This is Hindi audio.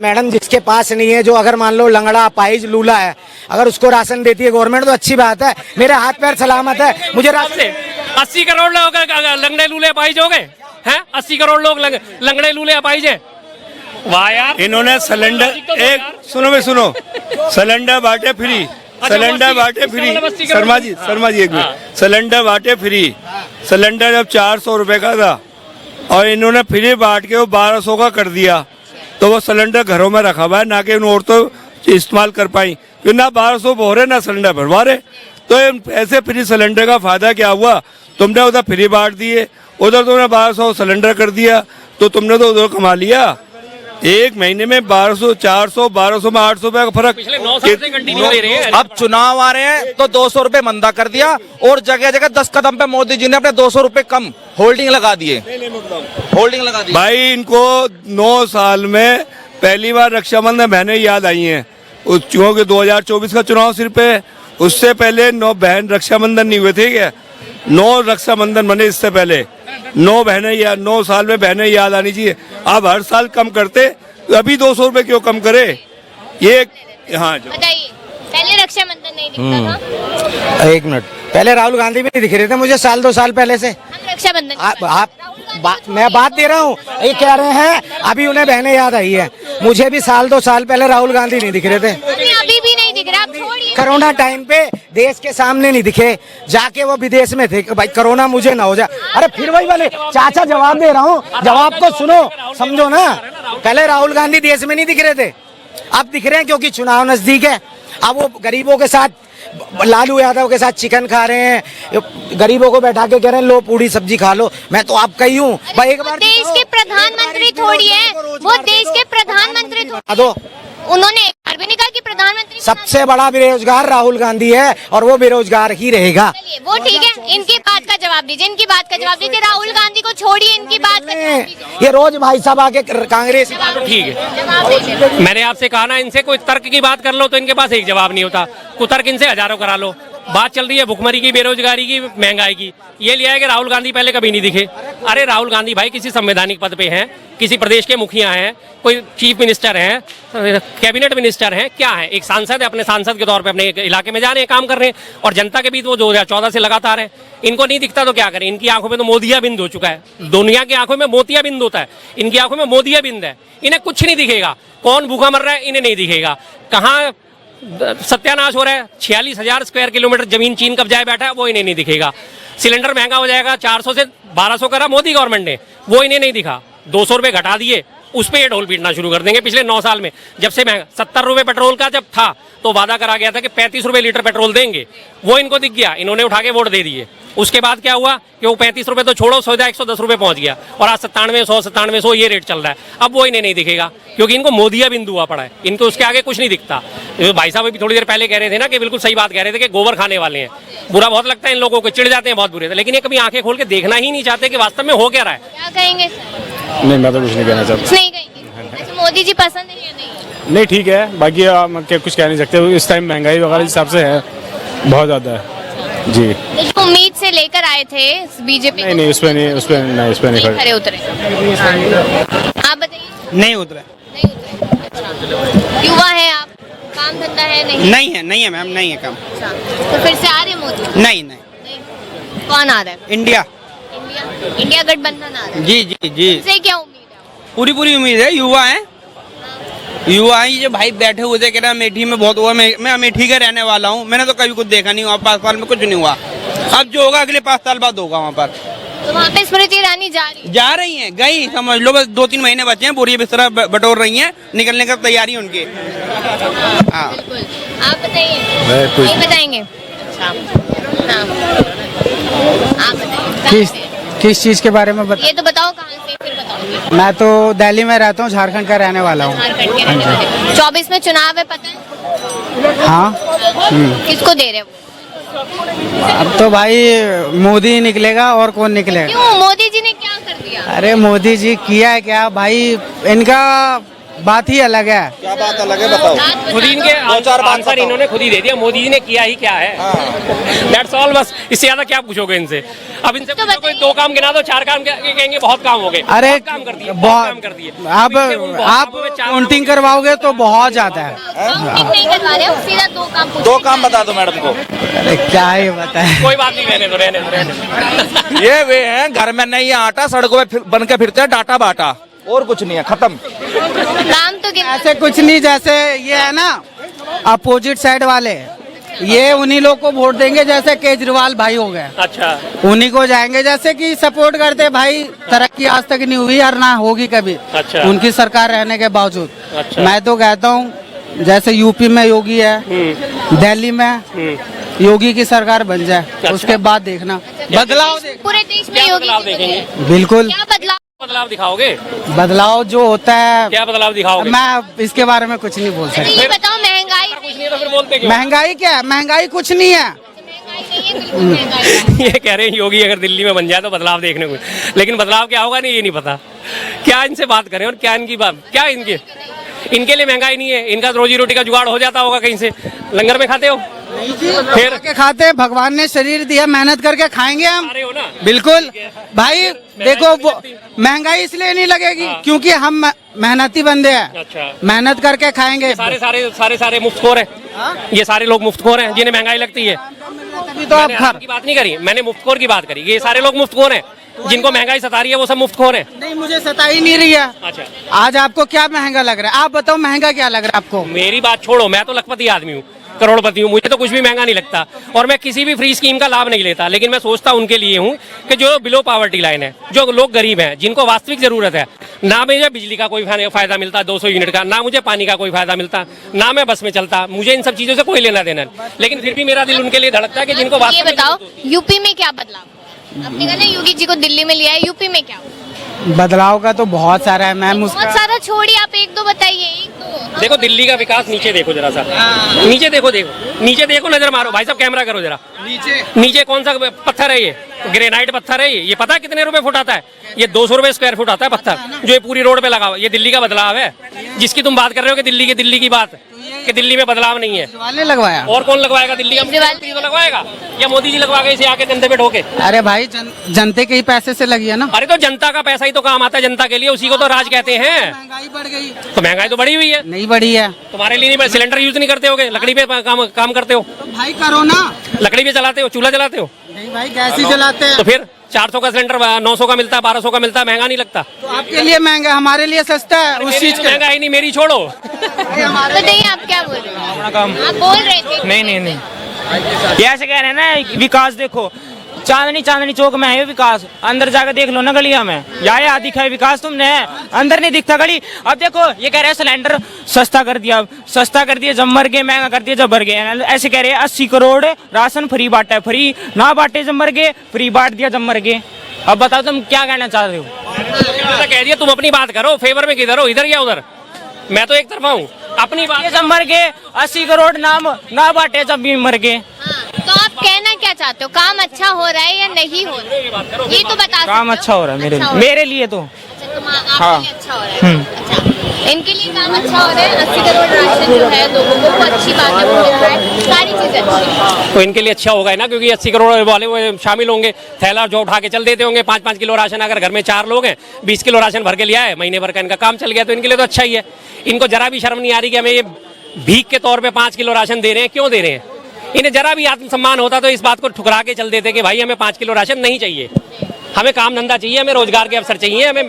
मैडम जिसके पास नहीं है, जो अगर मान लो लंगड़ा अपाहिज लूला है, अगर उसको राशन देती है गवर्नमेंट तो अच्छी बात है। मेरे हाथ पैर सलामत है, मुझे राशन 80 करोड़ लोग लंगड़े लूले अपाहिज हो गए हैं। 80 करोड़ लोग लंगड़े लूले अपाहिज है। वाह यार, इन्होंने सिलेंडर एक सुनो सिलेंडर बांटे फ्री, सिलेंडर बांटे फ्री। शर्मा जी एक मिनट, सिलेंडर बांटे फ्री। सिलेंडर जब 400 रुपए का था और इन्होंने फ्री बांट के वो 1200 का कर दिया, तो वो सिलेंडर घरों में रखा हुआ है, ना कि उन औरतों इस्तेमाल कर पाई, क्योंकि ना 1200 भरे ना सिलेंडर भरवा रहे। तो ऐसे फ्री सिलेंडर का फायदा क्या हुआ? तुमने उधर फ्री बांट दिए, उधर तुमने 1200 सिलेंडर कर दिया, तो तुमने तो उधर कमा लिया। एक महीने में 1200, 400, 1200 में 800 रुपए का फर्क। पिछले 9 साल से कंटिन्यू दे रहे हैं। अब चुनाव आ रहे हैं तो 200 रुपए मंदा कर दिया और जगह जगह 10 कदम पे मोदी जी ने अपने 200 रुपए कम होल्डिंग लगा दिए, होल्डिंग लगा दी। भाई इनको 9 साल में पहली बार रक्षाबंधन बहनें याद आई हैं। क्योंकि 2024 का चुनाव सिर्फ है, उससे पहले 9 बहन रक्षाबंधन नहीं हुए थे क्या? 9 रक्षाबंधन बने इससे पहले। 9 बहनें या 9 साल में बहनें याद आनी चाहिए। आप हर साल कम करते, तो अभी 200 रुपए क्यों कम करे? ये हाँ बताइए, पहले रक्षाबंधन नहीं दिखता था। एक मिनट, पहले राहुल गांधी भी नहीं दिख रहे थे मुझे 2 साल पहले से। हम रक्षाबंधन मैं बात दे रहा हूँ, ये कह रहे हैं अभी उन्हें बहनें याद आई है। मुझे भी 2 साल पहले राहुल गांधी नहीं दिख रहे थे। अभी भी नहीं दिख रहा, आप छोड़िए। कोरोना टाइम पे देश के सामने नहीं दिखे, जाके वो विदेश में थे। भाई कोरोना मुझे ना हो जाए। अरे फिर वही वाले चाचा, जवाब दे रहा हूँ, जवाब को सुनो, समझो ना। पहले राहुल गांधी देश में नहीं दिख रहे थे, अब दिख रहे हैं क्योंकि चुनाव नजदीक है। अब वो गरीबों के साथ, लालू यादव के साथ चिकन खा रहे हैं, गरीबों को बैठा के कह रहे हैं लो पूरी सब्जी खा लो। मैं तो आपका ही हूँ भाई। एक बार देश के प्रधानमंत्री थोड़ी है वो, देश के प्रधानमंत्री दो, उन्होंने एक बार भी नहीं कहा कि प्रधानमंत्री। सबसे बड़ा बेरोजगार राहुल गांधी है और वो बेरोजगार ही रहेगा। वो ठीक है, इनकी बात का जवाब दीजिए, इनकी बात का जवाब दीजिए। राहुल गांधी को छोड़िए, इनकी बात का जवाब दीजिए। ये रोज भाई साहब आके कांग्रेस ठीक है, मैंने आपसे कहा ना, इनसे कोई तर्क की बात कर लो तो इनके पास एक जवाब नहीं होता। कुतर्क इनसे हजारों करा लो। बात चल रही है भुखमरी की, बेरोजगारी की, महंगाई की। ये लिया है कि राहुल गांधी पहले कभी नहीं दिखे। अरे राहुल गांधी भाई किसी संवैधानिक पद पे हैं, किसी प्रदेश के मुखिया हैं, कोई चीफ मिनिस्टर हैं, कैबिनेट मिनिस्टर हैं, क्या है? एक सांसद है, अपने सांसद के तौर पे अपने इलाके में जा रहे हैं, काम कर रहे हैं, और जनता के बीच वो 2014 से लगातार है। इनको नहीं दिखता तो क्या करें? इनकी आंखों में तो मोदिया बिंद हो चुका है। दुनिया की आंखों में मोतिया बिंद होता है, इनकी आंखों में मोदिया बिंद है। इन्हें कुछ नहीं दिखेगा। कौन भूखा मर रहा है इन्हें नहीं दिखेगा। कहाँ सत्यानाश हो रहा है, 46,000 स्क्वायर किलोमीटर जमीन चीन कब्जाए बैठा है, वो इन्हें नहीं दिखेगा। सिलेंडर महंगा हो जाएगा, 400 से 1200 करा मोदी गवर्नमेंट ने, वो इन्हें नहीं दिखा। 200 रुपए घटा दिए, उस पर ये ढोल पीटना शुरू कर देंगे। पिछले 9 साल में जब से महंगा 70 रुपए पेट्रोल का जब था तो वादा करा गया था कि 35 रुपए लीटर पेट्रोल देंगे, वो इनको दिख गया, इन्होंने उठा के वोट दे दिए। उसके बाद क्या हुआ कि वो 35 रुपए तो छोड़ो, सौदा 110 रुपए पहुंच गया, और आज 9700 ये रेट चल रहा है। अब वो इन्हें नहीं दिखेगा क्योंकि इनको मोदिया बिंदु हुआ पड़ा है, इनको उसके आगे कुछ नहीं दिखता। भाई साहब अभी थोड़ी देर पहले कह रहे थे ना कि बिल्कुल सही बात कह रहे थे कि गोबर खाने वाले हैं। बुरा बहुत लगता है इन लोगों को, चिढ़ जाते हैं बहुत बुरे से, लेकिन ये कभी आंखें खोल के देखना ही नहीं चाहते कि वास्तव में हो क्या रहा है। क्या कहेंगे सर? नहीं, मैं तो कुछ नहीं कहना चाहता। नहीं कहेंगे। अच्छा, मोदी जी पसंद है या नहीं? नहीं, ठीक है, बाकी कुछ कह नहीं सकते। इस टाइम महंगाई वगैरह हिसाब से है, बहुत ज्यादा है जी। जो उम्मीद से लेकर आए थे बीजेपी, नहीं, उस पे नहीं खड़े उतरे। आप बताइए। नहीं उतरे। नहीं उतरे। युवा है आप, काम धंधा है? नहीं है मैम, नहीं है काम। तो फिर से आ रहे मोदी? नहीं। कौन आ रहा है? इंडिया गठबंधन आ रहा है। जी। इससे क्या उम्मीद है? पूरी उम्मीद है। युवा है जो भाई बैठे हुए थे, कह रहे अमेठी में बहुत हुआ। मैं अमेठी का रहने वाला हूँ, मैंने तो कभी कुछ देखा नहीं हुआ। 5 साल में कुछ नहीं हुआ। अब जो होगा अगले 5 साल बाद होगा वहाँ पर। तो वहाँ पे स्मृति ईरानी जा रही हैं, गई, समझ लो। बस 2-3 महीने बचे हैं, बोरिया बिस्तरा बटोर रही हैं, निकलने का तैयारी उनकी। हाँ, आप बताइए। नहीं बताएंगे? अच्छा, आप बताइए किस चीज के बारे में ये तो बताओ, कहाँ से, फिर बताओ। मैं तो दिल्ली में रहता हूँ, झारखंड का रहने वाला हूँ। 24 में चुनाव है, पता है? हाँ। किसको दे रहे हो? अब तो भाई मोदी निकलेगा, और कौन निकलेगा? क्यों? मोदी जी ने क्या कर दिया? अरे मोदी जी किया है क्या भाई? इनका बात ही अलग है। क्या बात अलग है बताओ। खुद ही इनके आंसर इन्होंने खुद ही दे दिया, मोदी जी ने किया ही क्या है, दैट्स ऑल। बस इससे ज्यादा क्या पूछोगे इनसे। अब इनसे पूछो कोई 2 काम गिना दो, 4 काम कहेंगे बहुत काम हो गए। अरे बहुत काम कर दिए, बहुत काम कर दिए। आप काउंटिंग करवाओगे तो बहुत ज्यादा है। काउंटिंग नहीं करवा रहे हो, सीधा 2 काम पूछ 2 काम बता दो मैडम को। अरे क्या ही बताए। कोई बात नहीं, रहने दो, रहने दो, रहने दो। ये वे हैं घर में नहीं है आटा, सड़कों पे बन के फिरते हैं डाटा बाटा, और कुछ नहीं है, खत्म। काम तो ऐसे कुछ नहीं, जैसे ये है ना अपोजिट साइड वाले, ये उन्हीं लोग को वोट देंगे जैसे केजरीवाल भाई हो गए, अच्छा, उन्हीं को जाएंगे जैसे कि सपोर्ट करते भाई। तरक्की आज तक नहीं हुई और ना होगी कभी, अच्छा। उनकी सरकार रहने के बावजूद। अच्छा। मैं तो कहता हूँ जैसे यूपी में योगी है, दिल्ली में योगी की सरकार बन जाए, उसके बाद देखना बदलाव। पूरे देश में क्या योगी बदलाव जी को देखेंगे? दें। बिल्कुल क्या बदलाव दिखाओगे? बदलाव जो होता है, क्या बदलाव दिखाओगे? मैं इसके बारे में कुछ नहीं बोल अच्छा, सकता। ये बताओ महंगाई कुछ नहीं तो फिर बोलते क्यों? महंगाई क्या है? महंगाई कुछ नहीं है। महंगाई नहीं है, बिल्कुल महंगाई है। ये कह रहे हैं योगी अगर दिल्ली में बन जाए तो बदलाव देखने को, लेकिन बदलाव क्या होगा नहीं ये नहीं पता। क्या इनसे बात करें और क्या इनकी बात, क्या इनके लिए महंगाई नहीं है, इनका रोजी रोटी का जुगाड़ हो जाता होगा कहीं से। लंगर में खाते हो फिर के खाते, भगवान ने शरीर दिया, मेहनत करके खाएंगे हम। खा रहे हो ना। बिल्कुल भाई, देखो वो महंगाई इसलिए नहीं लगेगी क्योंकि हम मेहनती बंदे हैं, अच्छा, मेहनत करके खाएंगे। सारे मुफ्तखोर हैं, ये सारे लोग मुफ्तखोर हैं जिन्हें महंगाई लगती है। तभी तो आप मैंने आपकी बात नहीं करी, मैंने मुफ्तखोर की बात करी। ये सारे लोग मुफ्तखोर हैं, जिनको महंगाई सता रही है वो सब मुफ्तखोर हैं। नहीं, मुझे सता ही नहीं रही है। अच्छा, आज आपको क्या महंगा लग रहा है? आप बताओ महंगा क्या लग रहा है आपको? मेरी बात छोड़ो, मैं तो लखपति आदमी हूँ, करोड़पति हूँ, मुझे तो कुछ भी महंगा नहीं लगता और मैं किसी भी फ्री स्कीम का लाभ नहीं लेता। लेकिन मैं सोचता उनके लिए हूँ कि जो बिलो पावर्टी लाइन है, जो लोग गरीब हैं, जिनको वास्तविक जरूरत है। ना मुझे बिजली का कोई फायदा मिलता 200 यूनिट का, ना मुझे पानी का कोई फायदा मिलता, ना मैं बस में चलता, मुझे इन सब चीजों से कोई लेना देना नहीं। लेकिन फिर भी मेरा दिल उनके लिए धड़कता है कि जिनको ये वास्तविक बताओ यूपी में क्या बदलाव? आपने कहा ना योगी जी को दिल्ली में लिया है, यूपी में क्या? बदलाव का तो बहुत सारा है मैम। बहुत सारा छोड़िए, आप 1-2 बताइए, 1-2। देखो दिल्ली का विकास नीचे देखो जरा सा, नीचे देखो, नीचे देखो, नजर मारो भाई साहब, कैमरा करो जरा नीचे कौन सा पत्थर है? ये ग्रेनाइट पत्थर है। ये पता है कितने रुपए फुट आता है? ये 200 रुपए स्क्वायर फुट आता है पत्थर, जो ये पूरी रोड पे लगा हुआ। ये दिल्ली का बदलाव है जिसकी तुम बात कर रहे हो कि दिल्ली की बात कि दिल्ली में बदलाव नहीं है। केजरीवाल लगवाया और कौन लगवाएगा? दिल्ली का मुख्यमंत्री तो लगवाएगा या मोदी जी लगवा गए इसे आके कंधे पे ढोके? अरे भाई जनते के ही पैसे से लगी है ना। अरे तो जनता का पैसा ही तो काम आता है जनता के लिए, उसी को तो राज कहते हैं। महंगाई बढ़ गई। तो महंगाई तो बढ़ी हुई है। नहीं बढ़ी है तुम्हारे लिए नहीं, सिलेंडर यूज नहीं करते होगे, लकड़ी पे काम करते हो, तो भाई करो ना। लकड़ी पे चलाते हो, चूल्हा जलाते हो? नहीं भाई, गैस ही जलाते हैं। तो फिर 400 का सिलेंडर 900 का मिलता है, 1200 का मिलता है, महंगा नहीं लगता? तो आपके लिए महंगा, हमारे लिए सस्ता है। उस चीज का महंगा ही नहीं, मेरी छोड़ो। बताइए आप क्या बोल रहे हो? आप बोल रहे थे। नहीं ये ऐसे कह रहे हैं ना, विकास देखो चांदनी चौक में है विकास, अंदर जाकर देख लो ना गलिया में, यहाँ दिखा है विकास तुमने, अंदर नहीं दिखता गली। अब देखो ये कह रहे हैं सिलेंडर सस्ता कर दिया जब मर गए, महंगा कर दिया जब भर गए। ऐसे कह रहे हैं 80 करोड़ राशन फ्री बांटा है, फ्री ना बांटे जब मर गए, फ्री बांट दिया जब मर गए। अब बताओ तुम क्या कहना चाह रहे हो? कह दिया, तुम अपनी बात करो, फेवर में किधर हो, इधर या उधर? मैं तो एक तरफा हूँ, अपनी बात। जब मर गए 80 करोड़ ना बांटे जब भी मर गए। तो आप कहना क्या चाहते हो? काम अच्छा हो रहा है या नहीं हो रहा है? ये तो बता। काम अच्छा हो रहा है मेरे लिए तो। आपके लिए अच्छा हो रहा है। अच्छा, इनके लिए काम अच्छा हो रहा है। 80 करोड़ राशन जो है लोगों को, वो अच्छी बात है, वो मिल रहा है, सारी चीजें अच्छी हैं। तो इनके लिए अच्छा होगा ना, क्योंकि 80 करोड़ वाले वो शामिल होंगे, थैला जो उठा के चल देते होंगे। 5-5 किलो राशन, अगर घर में 4 लोग हैं, 20 किलो राशन भर के लिया है, महीने भर का इनका काम चल गया, तो इनके लिए तो अच्छा ही है। इनको जरा भी शर्म नहीं आ रही कि हमें ये भीख के तौर पे 5 किलो राशन दे रहे हैं। क्यों दे रहे हैं? इन्हें जरा भी आत्मसम्मान होता तो इस बात को ठुकरा के चल देते कि भाई हमें 5 किलो राशन नहीं चाहिए, हमें काम धंधा चाहिए, हमें रोजगार के अवसर चाहिए, हमें